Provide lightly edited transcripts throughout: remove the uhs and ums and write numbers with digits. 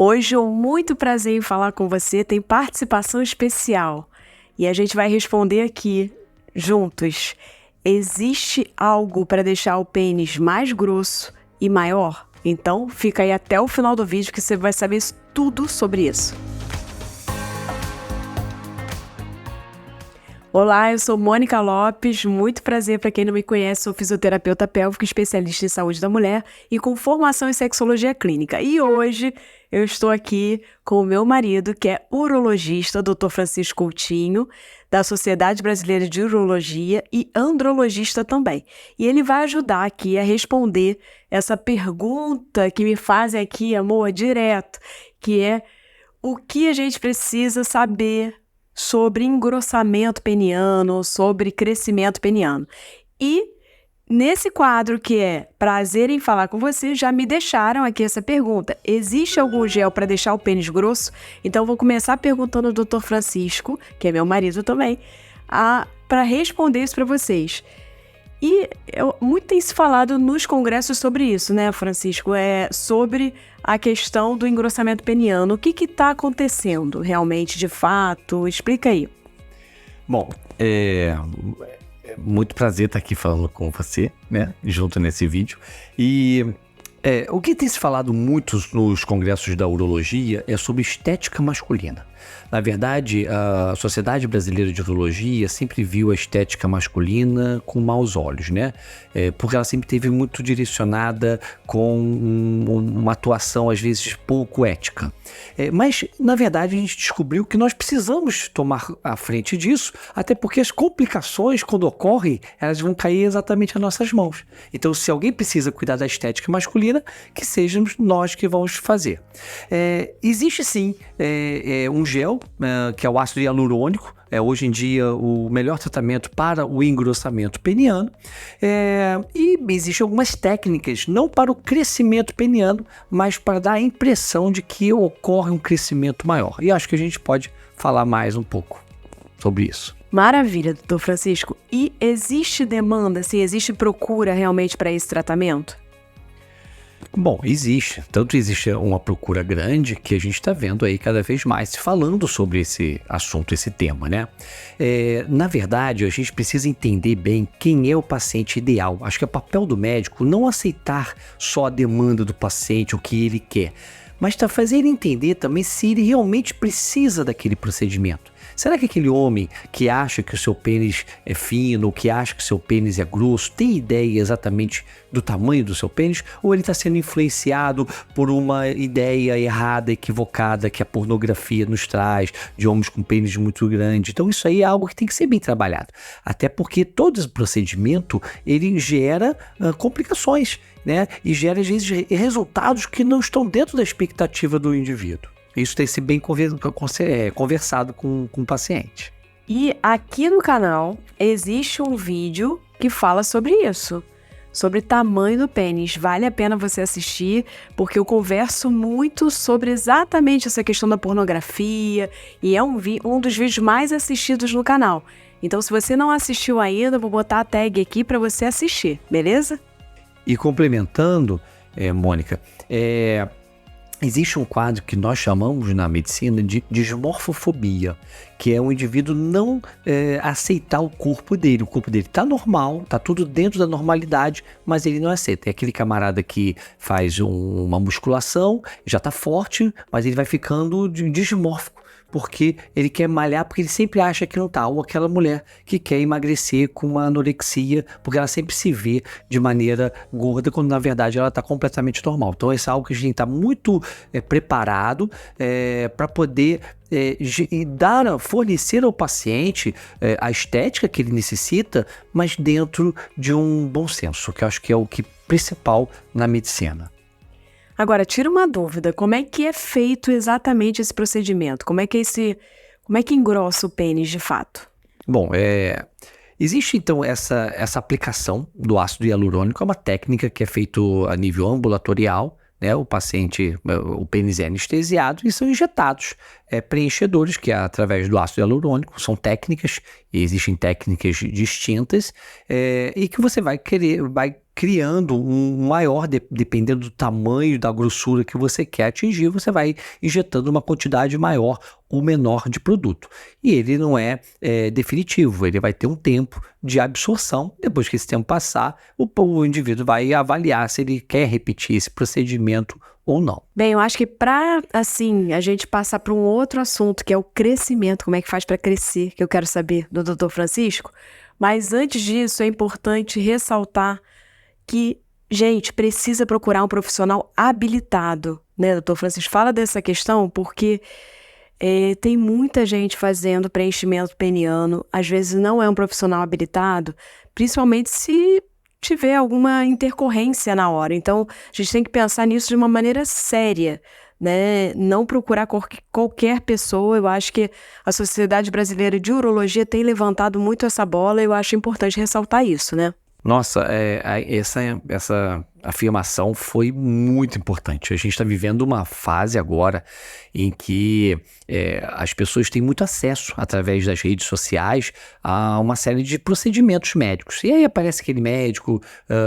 Hoje, muito prazer em falar com você, tem participação especial. E a gente vai responder aqui, juntos. Existe algo para deixar o pênis mais grosso e maior? Então, fica aí até o final do vídeo que você vai saber tudo sobre isso. Olá, eu sou Mônica Lopes, muito prazer. Para quem não me conhece, sou fisioterapeuta pélvica, especialista em saúde da mulher e com formação em sexologia clínica. E hoje eu estou aqui com o meu marido, que é urologista, Dr. Francisco Coutinho, da Sociedade Brasileira de Urologia e andrologista também. E ele vai ajudar aqui a responder essa pergunta que me fazem aqui, amor, direto, que é o que a gente precisa saber sobre engrossamento peniano, sobre crescimento peniano. E nesse quadro que é prazer em falar com você, já me deixaram aqui essa pergunta. Existe algum gel para deixar o pênis grosso? Então vou começar perguntando ao Dr. Francisco, que é meu marido também, para responder isso para vocês. E muito tem se falado nos congressos sobre isso, né, Francisco? Sobre a questão do engrossamento peniano. O que está acontecendo realmente, de fato? Explica aí. Bom, é muito prazer estar aqui falando com você, né, junto nesse vídeo. E o que tem se falado muito nos congressos da urologia é sobre estética masculina. Na verdade, a Sociedade Brasileira de Urologia sempre viu a estética masculina com maus olhos, né? Porque ela sempre esteve muito direcionada com uma atuação, às vezes, pouco ética. Mas, na verdade, a gente descobriu que nós precisamos tomar a frente disso, até porque as complicações, quando ocorrem, elas vão cair exatamente nas nossas mãos. Então, se alguém precisa cuidar da estética masculina, que sejamos nós que vamos fazer. Existe, sim, um gel, que é o ácido hialurônico, hoje em dia o melhor tratamento para o engrossamento peniano, e existem algumas técnicas, não para o crescimento peniano, mas para dar a impressão de que ocorre um crescimento maior. E acho que a gente pode falar mais um pouco sobre isso. Maravilha, doutor Francisco. E existe demanda, existe procura realmente para esse tratamento? Bom, existe. Tanto existe uma procura grande que a gente está vendo aí cada vez mais falando sobre esse assunto, esse tema, né? Na verdade, a gente precisa entender bem quem é o paciente ideal. Acho que é papel do médico não aceitar só a demanda do paciente, o que ele quer, mas fazer ele entender também se ele realmente precisa daquele procedimento. Será que aquele homem que acha que o seu pênis é fino, ou que acha que o seu pênis é grosso, tem ideia exatamente do tamanho do seu pênis? Ou ele está sendo influenciado por uma ideia errada, equivocada, que a pornografia nos traz, de homens com pênis muito grande? Então isso aí é algo que tem que ser bem trabalhado. Até porque todo esse procedimento, ele gera complicações, né? E gera, às vezes, resultados que não estão dentro da expectativa do indivíduo. Isso tem que ser bem conversado com o paciente. E aqui no canal existe um vídeo que fala sobre isso, sobre tamanho do pênis. Vale a pena você assistir, porque eu converso muito sobre exatamente essa questão da pornografia e é um dos vídeos mais assistidos no canal. Então, se você não assistiu ainda, eu vou botar a tag aqui para você assistir, beleza? E complementando, Mônica, existe um quadro que nós chamamos na medicina de dismorfofobia, que é um indivíduo não aceitar o corpo dele. O corpo dele está normal, está tudo dentro da normalidade, mas ele não aceita. É aquele camarada que faz uma musculação, já está forte, mas ele vai ficando dismórfico, porque ele quer malhar, porque ele sempre acha que não tá, ou aquela mulher que quer emagrecer com uma anorexia, porque ela sempre se vê de maneira gorda, quando na verdade ela está completamente normal. Então esse é algo que a gente está muito preparado para poder fornecer ao paciente a estética que ele necessita, mas dentro de um bom senso, que eu acho que é o que principal na medicina. Agora, tira uma dúvida, como é que é feito exatamente esse procedimento? Como é que engrossa o pênis de fato? Bom, existe então essa aplicação do ácido hialurônico, é uma técnica que é feita a nível ambulatorial, né? O pênis é anestesiado e são injetados preenchedores que através do ácido hialurônico, são técnicas, e existem técnicas distintas, e que você vai criando um maior, dependendo do tamanho, da grossura que você quer atingir, você vai injetando uma quantidade maior ou menor de produto. E ele não é definitivo, ele vai ter um tempo de absorção. Depois que esse tempo passar, o indivíduo vai avaliar se ele quer repetir esse procedimento ou não. Bem, eu acho que para, assim, a gente passar para um outro assunto, que é o crescimento, como é que faz para crescer, que eu quero saber do Dr. Francisco. Mas antes disso, é importante ressaltar que, gente, precisa procurar um profissional habilitado, né, Dr. Francisco? Fala dessa questão porque tem muita gente fazendo preenchimento peniano, às vezes não é um profissional habilitado, principalmente se tiver alguma intercorrência na hora. Então, a gente tem que pensar nisso de uma maneira séria, né? Não procurar qualquer pessoa. Eu acho que a Sociedade Brasileira de Urologia tem levantado muito essa bola e eu acho importante ressaltar isso, né? Nossa, essa afirmação foi muito importante. A gente está vivendo uma fase agora em que as pessoas têm muito acesso, através das redes sociais, a uma série de procedimentos médicos. E aí aparece aquele médico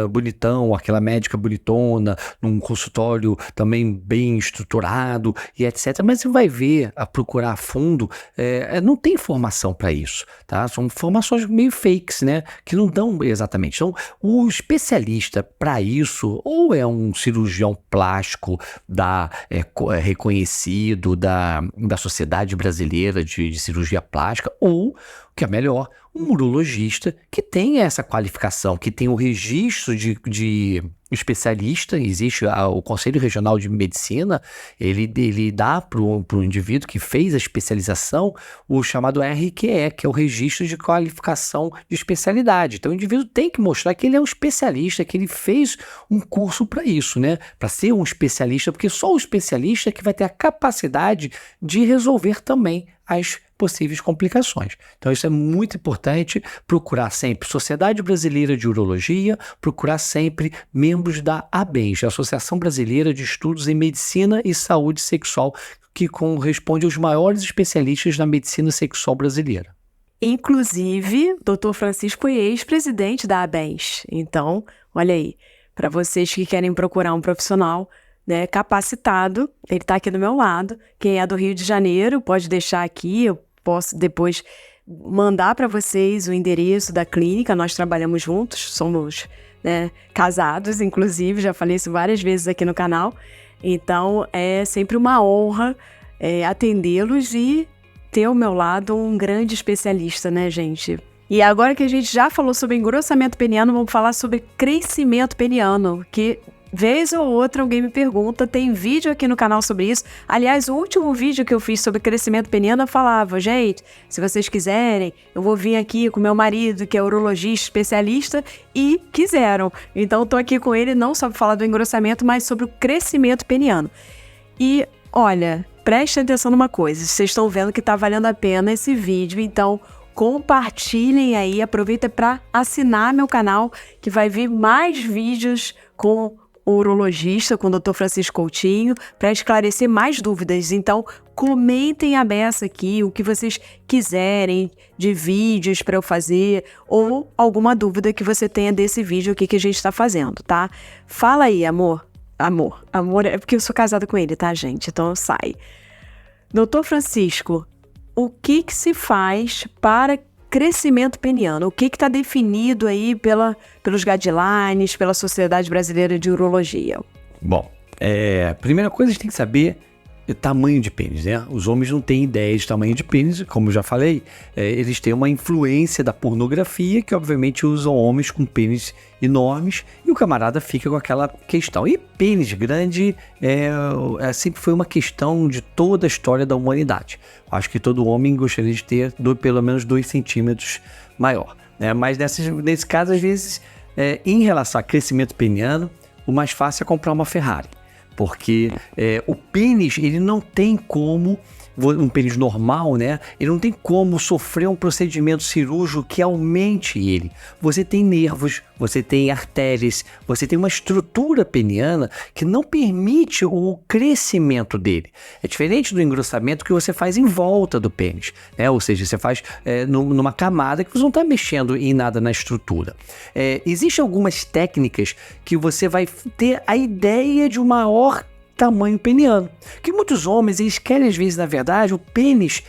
bonitão, aquela médica bonitona, num consultório também bem estruturado e etc. Mas você vai ver, a procurar a fundo, não tem informação para isso, tá? São informações meio fakes, né? Que não dão exatamente. Então, o especialista para isso, ou é um cirurgião plástico reconhecido da Sociedade Brasileira de Cirurgia Plástica, ou, o que é melhor, um urologista que tem essa qualificação, que tem o registro de especialista. Existe o Conselho Regional de Medicina, ele dá para o indivíduo que fez a especialização o chamado RQE, que é o Registro de Qualificação de Especialidade. Então o indivíduo tem que mostrar que ele é um especialista, que ele fez um curso para isso, né? Para ser um especialista, porque só o especialista é que vai ter a capacidade de resolver também as possíveis complicações. Então isso é muito importante, procurar sempre Sociedade Brasileira de Urologia, procurar sempre membros da ABENS, Associação Brasileira de Estudos em Medicina e Saúde Sexual, que corresponde aos maiores especialistas da medicina sexual brasileira. Inclusive, Dr. Francisco é ex-presidente da ABENS. Então, olha aí, para vocês que querem procurar um profissional, né, capacitado, ele está aqui do meu lado. Quem é do Rio de Janeiro pode deixar aqui, eu posso depois mandar para vocês o endereço da clínica. Nós trabalhamos juntos, somos, né, casados, inclusive, já falei isso várias vezes aqui no canal. Então é sempre uma honra atendê-los e ter ao meu lado um grande especialista, né, gente? E agora que a gente já falou sobre engrossamento peniano, vamos falar sobre crescimento peniano, que vez ou outra alguém me pergunta, tem vídeo aqui no canal sobre isso. Aliás, o último vídeo que eu fiz sobre crescimento peniano, eu falava, gente, se vocês quiserem, eu vou vir aqui com meu marido, que é urologista, especialista, e quiseram. Então, eu tô aqui com ele não só para falar do engrossamento, mas sobre o crescimento peniano. E, olha, prestem atenção numa coisa, vocês estão vendo que tá valendo a pena esse vídeo, então compartilhem aí, aproveita para assinar meu canal, que vai vir mais vídeos com o urologista, com o Dr. Francisco Coutinho, para esclarecer mais dúvidas. Então, comentem a beça aqui o que vocês quiserem de vídeos para eu fazer ou alguma dúvida que você tenha desse vídeo aqui que a gente está fazendo, tá? Fala aí, amor. Amor é porque eu sou casada com ele, tá, gente? Então, sai. Dr. Francisco, o que se faz para crescimento peniano? O que está definido aí pelos guidelines, pela Sociedade Brasileira de Urologia? Bom, primeira coisa a gente tem que saber o tamanho de pênis, né? Os homens não têm ideia de tamanho de pênis, como eu já falei, eles têm uma influência da pornografia que obviamente usam homens com pênis enormes e o camarada fica com aquela questão. E pênis grande sempre foi uma questão de toda a história da humanidade. Acho que todo homem gostaria de ter pelo menos 2 centímetros maior, né? Mas nesse caso, às vezes, em relação a crescimento peniano, o mais fácil é comprar uma Ferrari. porque o pênis, ele não tem como, um pênis normal, né? Ele não tem como sofrer um procedimento cirúrgico que aumente ele. Você tem nervos, você tem artérias, você tem uma estrutura peniana que não permite o crescimento dele. É diferente do engrossamento que você faz em volta do pênis, né? Ou seja, você faz numa camada que você não está mexendo em nada na estrutura. Existem algumas técnicas que você vai ter a ideia de um maior tamanho peniano, que muitos homens eles querem às vezes, na verdade, o pênis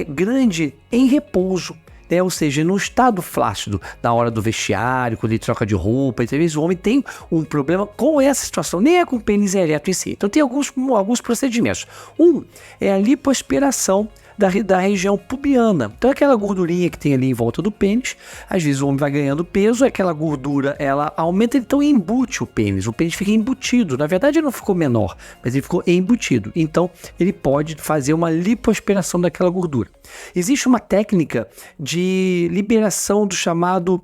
grande em repouso, né? Ou seja, no estado flácido, na hora do vestiário, quando ele troca de roupa, e às vezes o homem tem um problema com essa situação, nem é com o pênis ereto em si. Então tem alguns procedimentos. Um é a lipoaspiração da região pubiana. Então aquela gordurinha que tem ali em volta do pênis, às vezes o homem vai ganhando peso, aquela gordura ela aumenta, então embute o pênis fica embutido. Na verdade ele não ficou menor, mas ele ficou embutido. Então ele pode fazer uma lipoaspiração daquela gordura. Existe uma técnica de liberação do chamado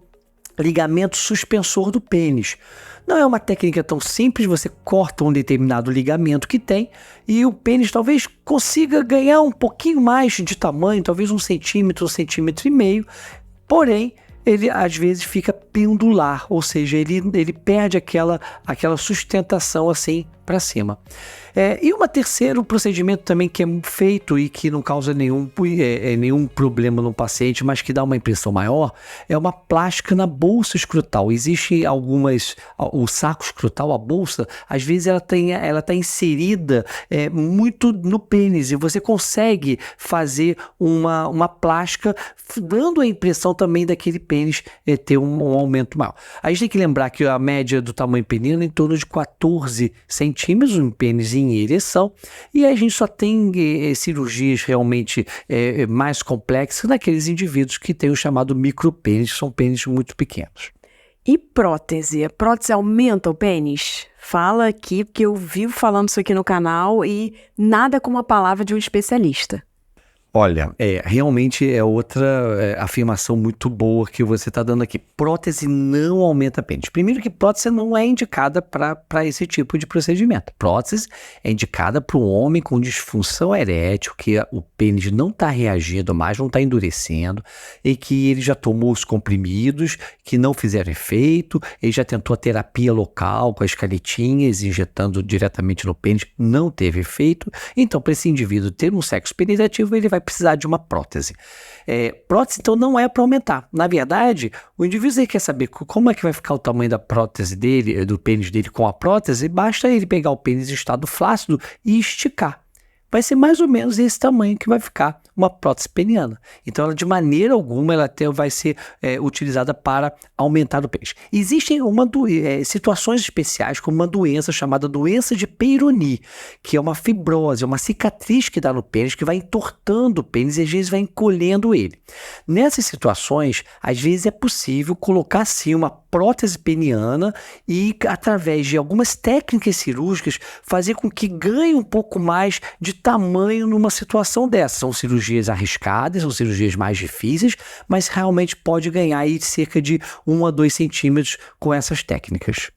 ligamento suspensor do pênis. Não é uma técnica tão simples, você corta um determinado ligamento que tem e o pênis talvez consiga ganhar um pouquinho mais de tamanho, talvez 1 centímetro, 1,5 centímetros, porém ele às vezes fica pendular, ou seja, ele perde aquela sustentação assim para cima. E um terceiro procedimento também que é feito e que não causa nenhum problema no paciente, mas que dá uma impressão maior, é uma plástica na bolsa escrotal. Existe o saco escrotal, a bolsa, às vezes ela está inserida muito no pênis e você consegue fazer uma plástica dando a impressão também daquele pênis ter um aumento maior. A gente tem que lembrar que a média do tamanho peniano é em torno de 14 centímetros, um pênis em ereção, e a gente só tem cirurgias realmente mais complexas naqueles indivíduos que têm o chamado micropênis, que são pênis muito pequenos. E prótese? A prótese aumenta o pênis? Fala aqui, porque eu vivo falando isso aqui no canal e nada como a palavra de um especialista. Olha, realmente é outra afirmação muito boa que você está dando aqui. Prótese não aumenta pênis. Primeiro que prótese não é indicada para esse tipo de procedimento. Prótese é indicada para um homem com disfunção erétil, que o pênis não está reagindo mais, não está endurecendo, e que ele já tomou os comprimidos, que não fizeram efeito, ele já tentou a terapia local com as canetinhas, injetando diretamente no pênis, não teve efeito. Então, para esse indivíduo ter um sexo penetrativo, ele vai precisar de uma prótese. Prótese, então, não é para aumentar. Na verdade, o indivíduo quer saber como é que vai ficar o tamanho da prótese dele, do pênis dele com a prótese, basta ele pegar o pênis em estado flácido e esticar. Vai ser mais ou menos esse tamanho que vai ficar uma prótese peniana. Então, ela de maneira alguma ela vai ser utilizada para aumentar o pênis. Existem situações especiais, como uma doença chamada doença de Peyronie, que é uma fibrose, é uma cicatriz que dá no pênis, que vai entortando o pênis e às vezes vai encolhendo ele. Nessas situações, às vezes é possível colocar sim uma prótese peniana e, através de algumas técnicas cirúrgicas, fazer com que ganhe um pouco mais de tamanho numa situação dessa. São cirurgias arriscadas, são cirurgias mais difíceis, mas realmente pode ganhar aí cerca de 1 a 2 centímetros com essas técnicas.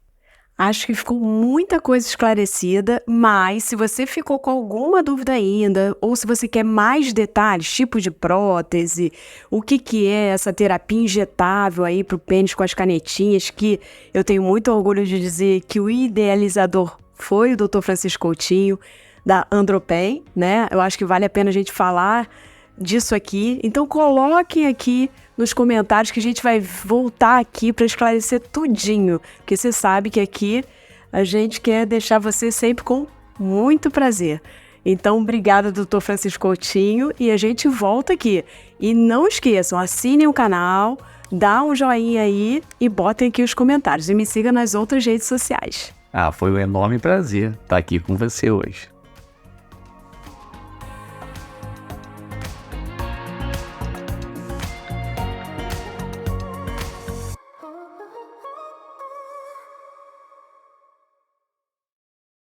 Acho que ficou muita coisa esclarecida, mas se você ficou com alguma dúvida ainda, ou se você quer mais detalhes, tipo de prótese, o que é essa terapia injetável aí pro pênis com as canetinhas, que eu tenho muito orgulho de dizer que o idealizador foi o Dr. Francisco Coutinho, da Andropen, né? Eu acho que vale a pena a gente falar disso aqui. Então coloquem aqui nos comentários que a gente vai voltar aqui para esclarecer tudinho, porque você sabe que aqui a gente quer deixar você sempre com muito prazer. Então, obrigada, Dr. Francisco Coutinho, e a gente volta aqui. E não esqueçam, assinem o canal, dá um joinha aí e botem aqui os comentários. E me siga nas outras redes sociais. Foi um enorme prazer estar aqui com você hoje.